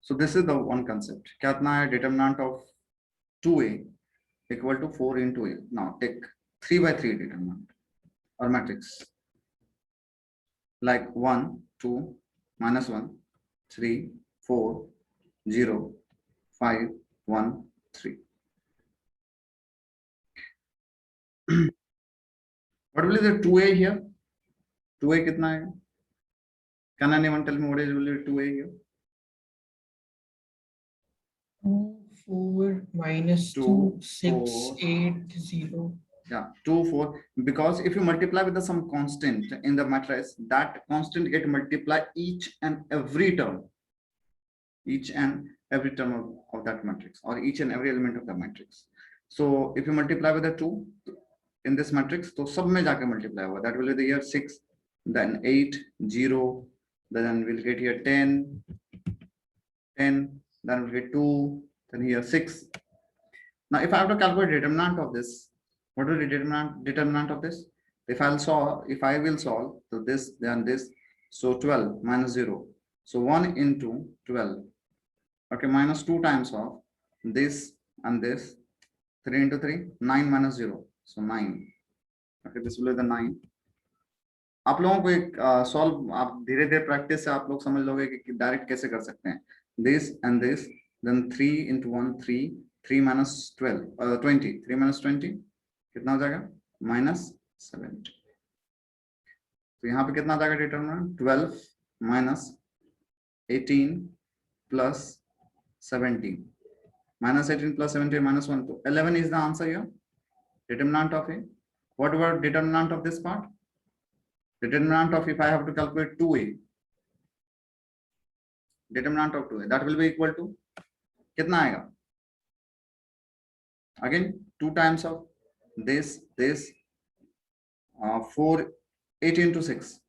So this is the one concept. क्या इतना है? Determinant of 2a equal to 4 into a. Now take 3 by 3 determinant or matrix like 1 2 minus 1 3 4 0 5 1 3. What will be the 2a here? 2a कितना है? Can anyone tell me what is will be 2a here? 4 minus 2 6 8 0. Yeah, 2 4, because if you multiply with some constant in the matrix, that constant get multiply each and every term of that matrix, or each and every element of the matrix. So if you multiply with the 2 in this matrix, तो सब में जाके multiply होगा. That will be the here 6, then 8 0, then we'll get here 10 10, then we'll get 2, then here 6. Now if I have to calculate determinant of this, what will be determinant of this? If I will solve, so this then this, so 12 minus 0, so 1 into 12, okay, minus 2 times of this and this, 3 into 3, 9 minus 0, so 9. Okay, this will be the 9. आप लोगों को एक solve आप धीरे धीरे practice से आप लोग समझ लोगे कि डायरेक्ट कैसे कर सकते हैं. This and this, then 3 into 1 3, 3 minus 12 20, 3 minus 20 कितना हो जाएगा? minus 70. तो यहाँ पे कितना आ जाएगा determinant? 12 minus 18 plus 17, minus 18 plus 17 minus 1, so 11 is the answer here. Determinant of a. What about determinant of this part? Determinant of, if I have to calculate 2a, determinant of 2a, that will be equal to कितना आएगा? Again 2 times of this 4 8 into 6,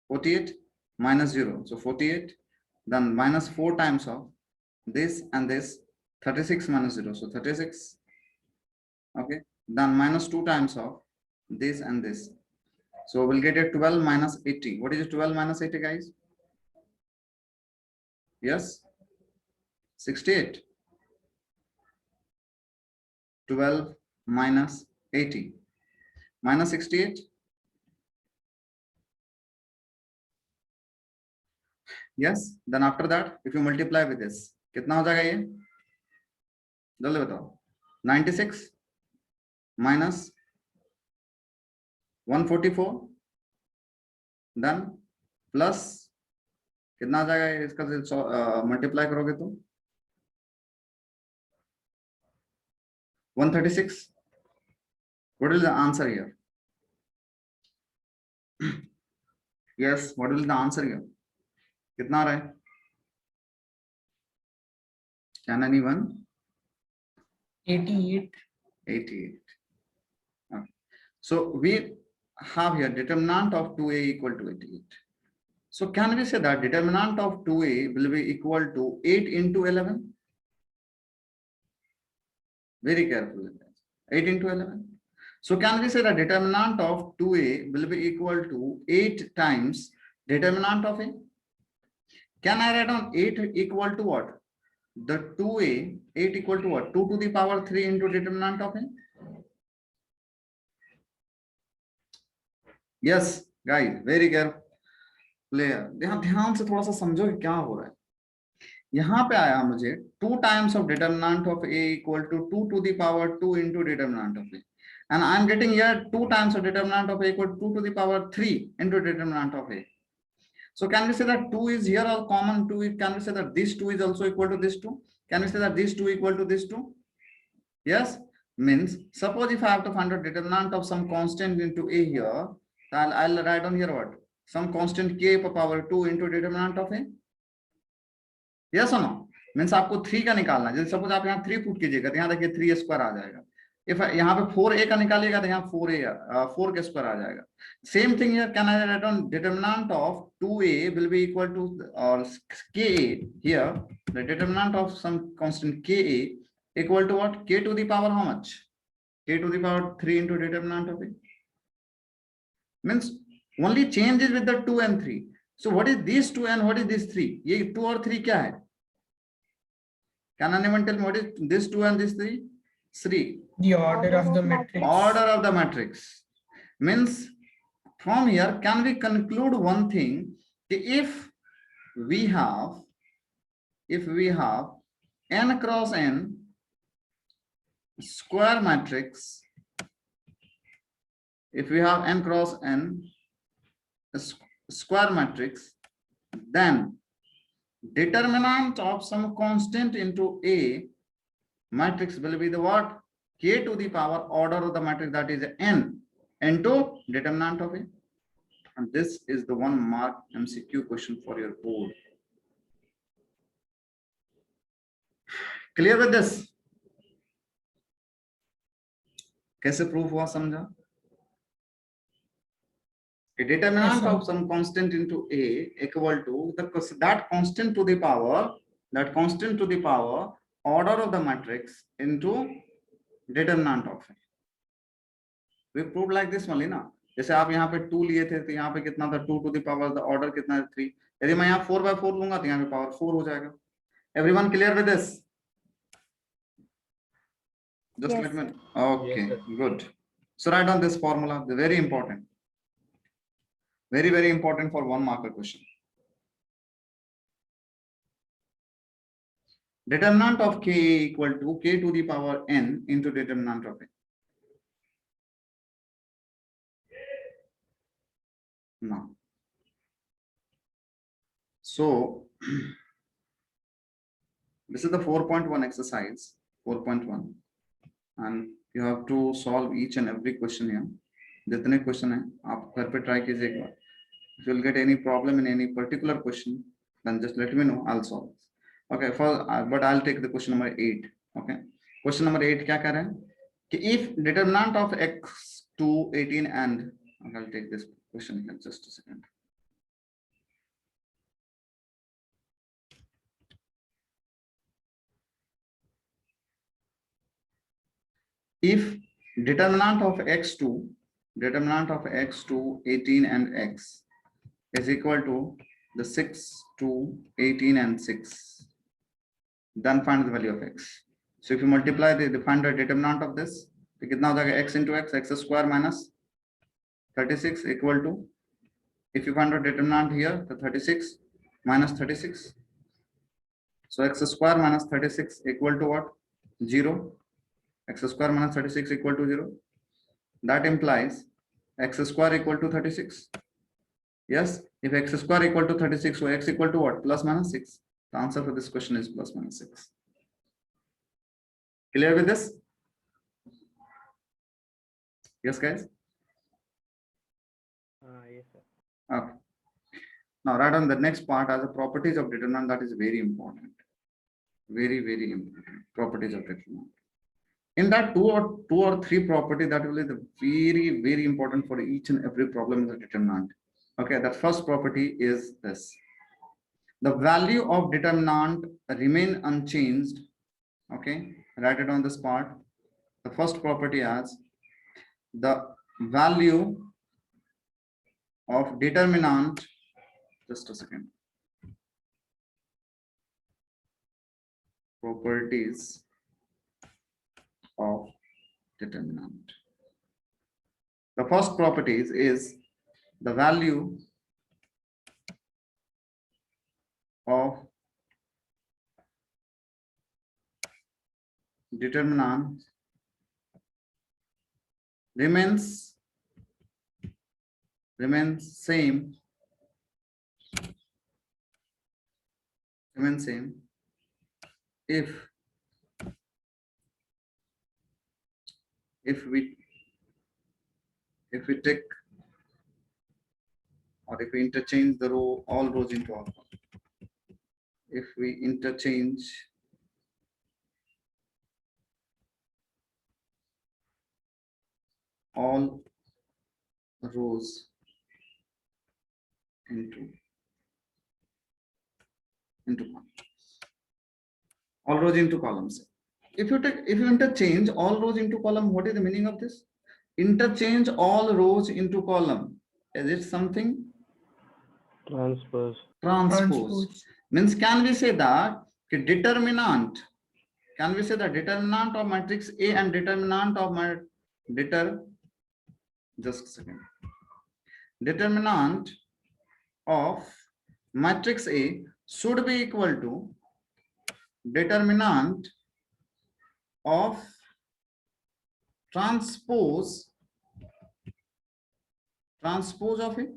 48 minus 0, so 48, then minus 4 times of this and this, 36 minus 0, so 36, okay, then minus 2 times of this and this, so we'll get a 12 minus 80. What is 12 minus 80, guys? Yes, 68. 12 minus 80 minus 68. Yes, then after that if you multiply with this, कितना हो जाएगा ये? जल्दी बताओ. 96 minus 144, then plus कितना आ जाएगा इसका multiply करोगे तो 136. What is the answer here? Yes, what is the answer here? कितना आ रहा है? Can anyone? 88. 88. Okay. So we have here determinant of 2a equal to 88. So can we say that determinant of 2a will be equal to 8 into 11? Very carefully. 8 into 11. So can we say that determinant of 2a will be equal to 8 times determinant of a? Can I write down 8 equal to what? The 2a, 8 equal to what? 2 to the power 3 into determinant of a? Yes, guys, very careful. ध्यान से थोड़ा सा समझो कि क्या हो रहा है. यहाँ पे आया मुझे 2 times of determinant of a equal to 2 to the power 2 into determinant of a, and I am getting here 2 times of determinant of a equal to 2 to the power 3 into determinant of a. So can we say that 2 is here or common 2? Can we say that this 2 is also equal to this 2? Can we say that this 2 equal to this 2? Yes, means suppose if I have to find a determinant of some constant into a here, I'll write down here what? Some constant k power 2 into determinant of a. Yes or no? Means आपको 3 का निकालना है. जैसे suppose आप यहाँ 3 put कीजिएगा तो यहाँ देखिए 3a स्क्वायर आ जाएगा. If यहाँ पे 4a का निकालिएगा तो यहाँ 4 के स्क्वायर आ जाएगा. Same thing here. Can I write down determinant of 2a will be equal to or ka here, the determinant of some constant ka equal to what? K to the power how much? K to the power 3 into determinant of it. Means only change is with the 2 and 3. So what is these 2 and what is this 3? ये 2 और 3 क्या है? Can anyone tell me what is this 2 and this 3? Sri. The order of the matrix. Order of the matrix. Means from here, can we conclude one thing? If we have n cross n square matrix, if we have n cross n square matrix, then determinant of some constant into A matrix will be the what? K to the power order of the matrix, that is n into determinant of A. And this is the 1 mark MCQ question for your board. Clear with this? कैसे proof हुआ समझा? A determinant Yes, of some constant into A equal to that constant to the power order of the matrix into determinant of A. We proved like this only ना. जैसे आप यहाँ पे 2 लिए थे तो यहाँ पे कितना था 2 to the power the order कितना है 3. यदि मैं यहाँ 4/4 लूंगा तो यहाँ पे power 4 हो जाएगा. Everyone clear with this? Just Yes, let me. sir. Okay, Yes, good. So write down this formula. Very important. Very, very important for 1 marker question. Determinant of K equal to K to the power n into determinant of A. Now, so this is the 4.1 exercise, 4.1, and you have to solve each and every question here. जितने question हैं आप घर पे try कीजिए एक बार. If you'll get any problem in any particular question, then just let me know. I'll solve. Okay, but I'll take the question number 8. Okay, question number 8 क्या कह रहे हैं कि if determinant of x to 18 and I'll take this question here just a second. If determinant of x to 18 and x is equal to the 6 to 18 and 6, then find the value of x. So if you multiply find the determinant of this, तो कितना हो जाएगा x into x square minus 36 equal to, if you find the determinant here, the 36 minus 36. So x square minus 36 equal to what? 0. X square minus 36 equal to 0. That implies x square equal to 36. Yes, if x square equal to 36, so x equal to what? Plus minus 6. The answer for this question is plus minus 6. Clear with this? Yes, guys? Yes, sir. Okay. Now write on the next part as a properties of determinant. That is very important. Very, very important. Properties of determinant. In that two or three property that will be the very, very important for each and every problem in the determinant. Okay, the first property is this. The value of determinant remain unchanged. Okay, write it on this part. The first property as the value of determinant, just a second. Properties of determinant. The first properties is the value of determinant remains same if we take or if we interchange the all rows into alpha. If we interchange all rows into columns. All rows into columns. If you interchange all rows into column, what is the meaning of this? Interchange all rows into column. Is it something? Transpose. Transpose. Means can we say that the determinant can we say the determinant of matrix A and determinant of my just a second. Determinant of matrix A should be equal to determinant of transpose of it.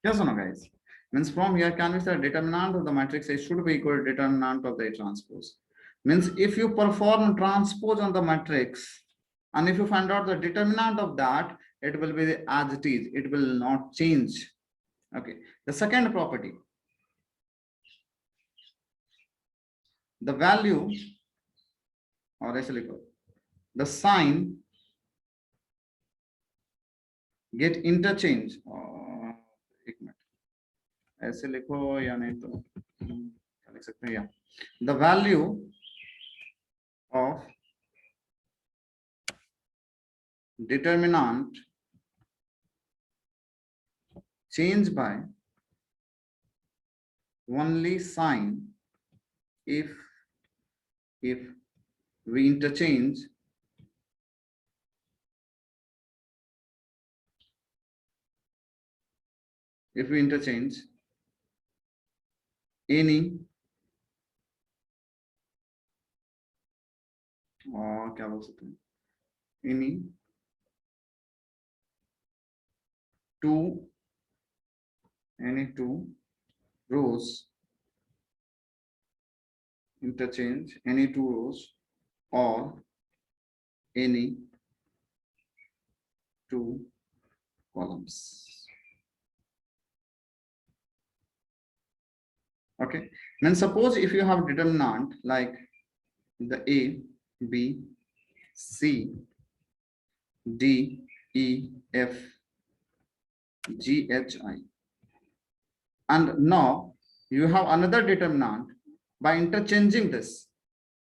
Yes or no, guys? Means from here, can we say determinant of the matrix A should be equal to determinant of the A transpose? Means if you perform transpose on the matrix, and if you find out the determinant of that, it will be as it is. It will not change. Okay. The second property, the value, or actually the sign get interchange. ऐसे लिखो या नहीं तो क्या लिख सकते हैं, या the value of determinant change by only sign if we interchange any क्या बोल सकते हैं, any two rows, interchange any two rows or any two columns. Okay, then suppose if you have determinant like the A, B, C, D, E, F, G, H, I, and now you have another determinant by interchanging this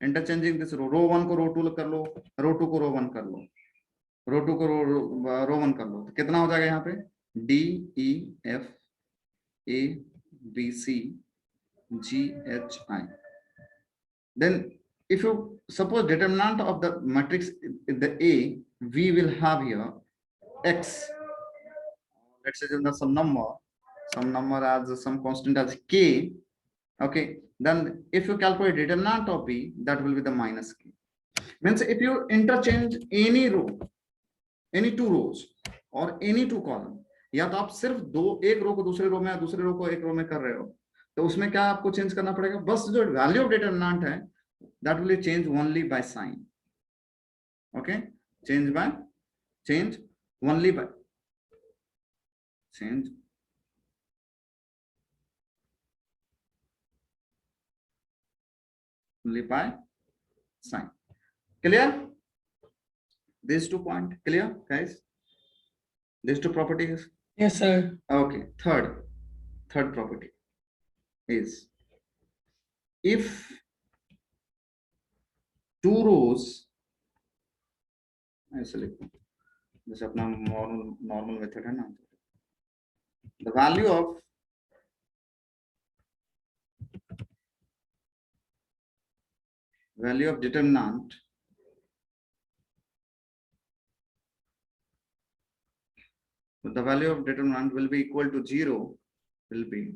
row 1 को row 2 कर लो, row 2 को row 1 कर लो, row 2 को row 1 कर लो, तो कितना हो जाएगा यहाँ पे D, E, F, A, B, C, G, H, I. Then if you suppose determinant of the matrix the A, we will have here X, let's say some number as some constant as K. Okay, then if you calculate determinant of B, that will be the minus K. Means if you interchange any row, any two rows or any two column, या तो आप सिर्फ एक रो को दूसरे रो में या दूसरे रो को एक रो में कर रहे हो, तो उसमें क्या आपको चेंज करना पड़ेगा, बस जो वैल्यू ऑफ डिटरमिनेंट है that will change only by sign. Okay, change only by change only by sign. Clear? These 2 points clear, guys? These 2 properties. Yes, sir. Okay, third property is if two rows, ऐसे लिखो जैसे अपना normal method है ना, the value of determinant the value of determinant will be equal to 0, will be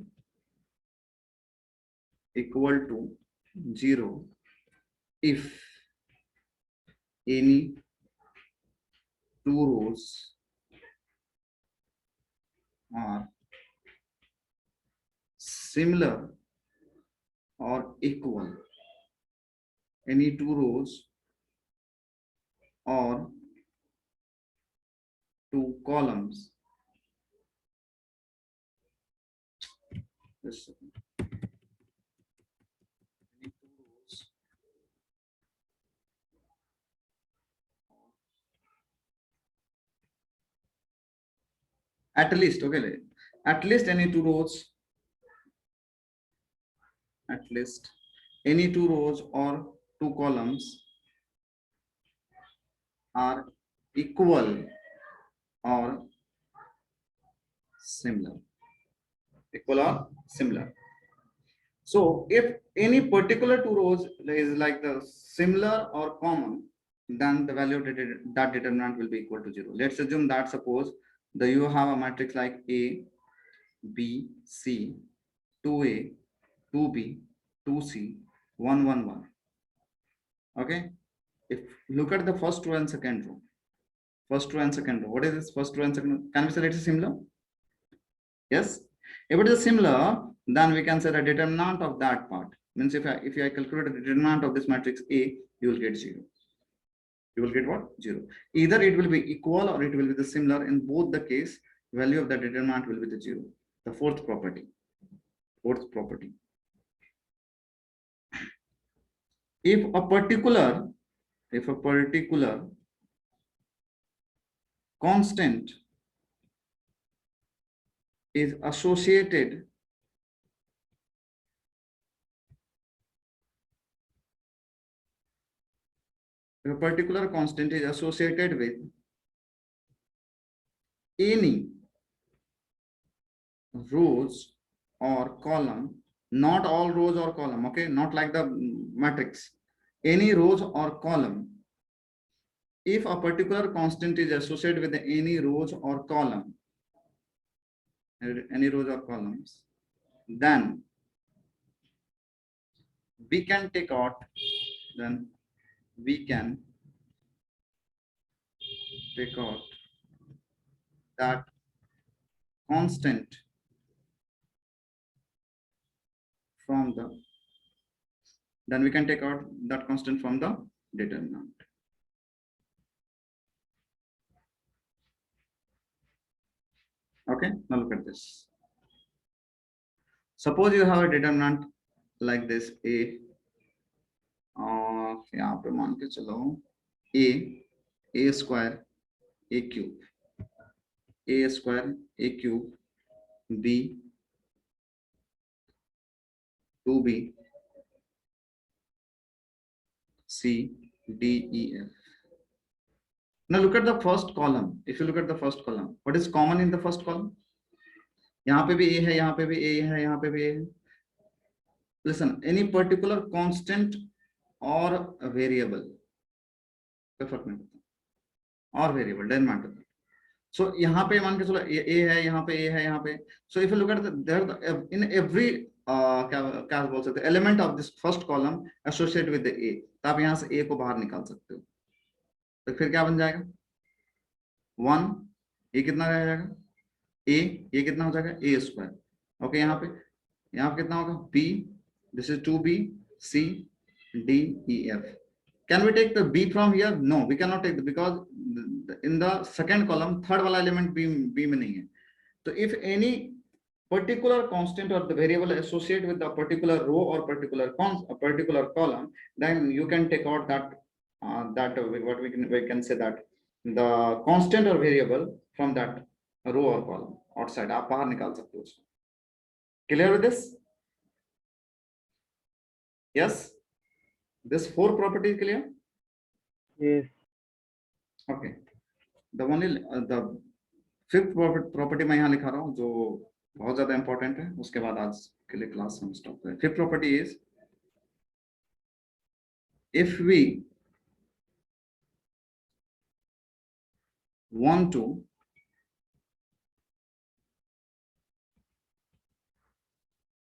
equal to 0 if any two rows are similar or equal, any two rows or two columns. Just any two rows at least, okay, at least any two rows, at least any two rows or two columns are equal or similar, equal or similar. So if any particular two rows is like the similar or common, then the value of that determinant will be equal to 0. Let's assume that suppose that you have a matrix like A, B, C, 2A, 2B, 2C, 1, 1, 1. Okay. If look at the first row and second row. First row and second row. What is this first row and second row? Can we say it is similar? Yes. If it is similar, then we can say the determinant of that part. Means if I calculate the determinant of this matrix A, you will get 0. You will get what? 0. Either it will be equal or it will be the similar. In both the case, value of the determinant will be the 0. The fourth property. Fourth property. If a particular constant is associated with any rows or column, not all rows or column, okay, not like the matrix, any rows or column. If a particular constant is associated with any rows or column, any rows or columns, then we can take out, that constant from the, we can take out that constant from the determinant. Okay, now look at this. Suppose you have a determinant like this A, यहाँ पे मान के चलो A square A cube, A square A cube, B 2B C D E F. Now look at the first column. If you look at the first column, what is common in the first column? यहाँ पे भी A है, यहाँ पे भी A है, यहाँ पे भी A है. Listen, any particular constant or a variable, कोई फर्क नहीं पड़ता, or variable doesn't matter. So यहाँ पे मान के चलो A है, यहाँ पे A है, यहाँ पे. So if you look at there in every क्या बोल सकते हैं, element of this first column associated with the A, तो आप यहाँ से A को बाहर निकाल सकते हो. तो फिर क्या बन जाएगा? 1, ये कितना रह जाएगा? A, ये कितना हो जाएगा? A square. ओके, यहाँ पे कितना होगा? B, this is 2B C D E F. Can we take the B from here? No, we cannot take the, because in the second column third वाला element B में नहीं है. So if any particular constant or the variable associated with the particular row or particular column, then you can take out that what we can say that the constant or variable from that row or column outside. आप बाहर निकाल सकते हो उसको. Clear with this? Yes. This 4 property is clear? Yes. Okay. The only the 5th property मैं यहाँ लिखा रहा हूँ जो बहुत ज़्यादा important है. उसके बाद आज के लिए क्लास हम स्टॉप करें. 5th property is, if we want to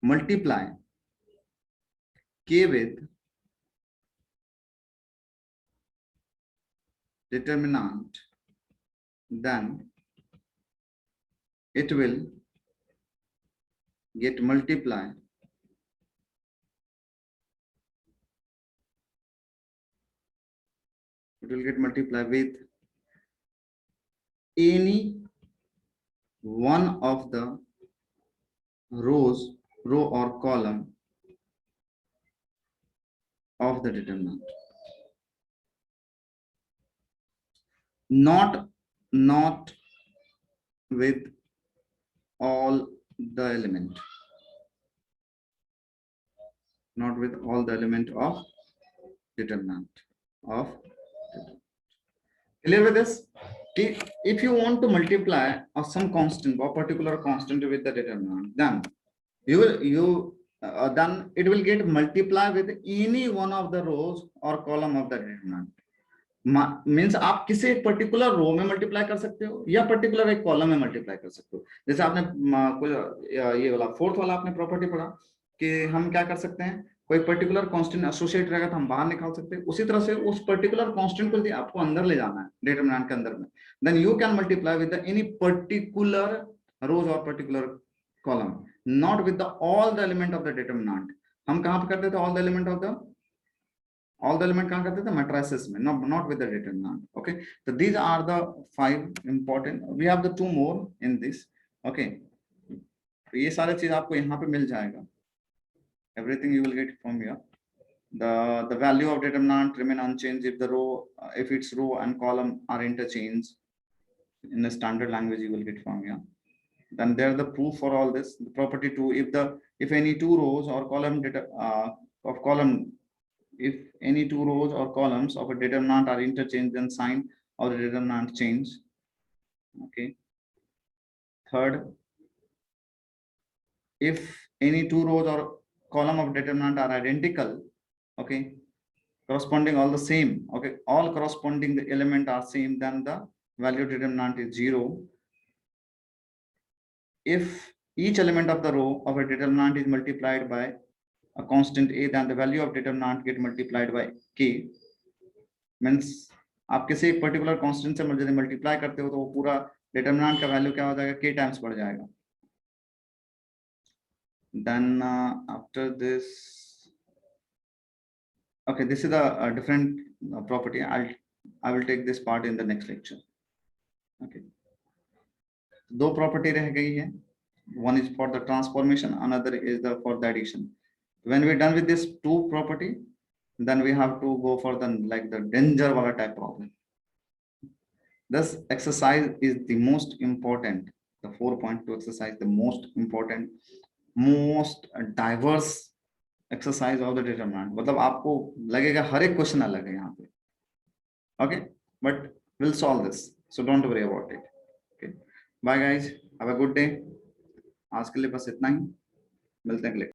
multiply K with determinant, then it will get multiplied with any one of the row or column of the determinant, not with all the element, not with all the element of determinant of determinant. Clear with this? If you want to multiply some constant or particular constant with the determinant, then you then it will get multiply with any one of the rows or column of the determinant. Means आप किसी एक particular रो में multiply कर सकते हो या particular एक column में मल्टीप्लाई कर सकते हो। जैसे आपने ये वाला फोर्थ वाला आपने प्रॉपर्टी पढ़ा कि हम क्या कर सकते हैं, कोई पर्टिकुलर कांस्टेंट एसोसिएट रहेगा तो हम बाहर निकाल सकते हैं। उसी तरह से उस पर्टिकुलर कांस्टेंट को यदि आपको अंदर ले जाना है डिटरमिनेंट के अंदर में, then you can multiply with any particular rows और particular column, not with the all the element of the determinant. हम कहां पे करते थे all the element of the all the element कहां करते थे matrices में, not with the determinant. Okay, so these are the 5 important, we have the 2 more in this. Okay, तो ये सारे चीज आपको यहाँ पे मिल जाएगा, everything you will get from here. The value of determinant remain unchanged if the row if its row and column are interchanged in the standard language you will get from here. Then there the proof for all this, the property 2, if any 2 rows or column if any 2 rows or columns of a determinant are interchanged, then sign of the determinant change. Okay. Third, if any 2 rows or column of determinant are identical, okay, corresponding all the same, okay, all corresponding the element are same, then the value of determinant is 0. If each element of the row of a determinant is multiplied by a constant a, then the value of determinant get multiplied by k. Means आप किसी एक particular constant से यदि multiply करते हो तो वो पूरा डिटरमिनेंट का वैल्यू क्या हो जाएगा, k टाइम्स बढ़ जाएगा। Then after this, okay, this is a different property. I will take this part in the next lecture. Okay, दो प्रॉपर्टी रह गई है, one is for the transformation, another is for the addition. When we're done with this 2 property, then we have to go for the danger wala type problem. This exercise is the most important, the 4.2 exercise, the most important, most diverse exercise of the determinant. मतलब आपको लगेगा हर एक question अलग है यहाँ पे। Okay, but we'll solve this, so don't worry about it. Okay, bye guys, have a good day. आज के लिए बस इतना ही, मिलते हैं।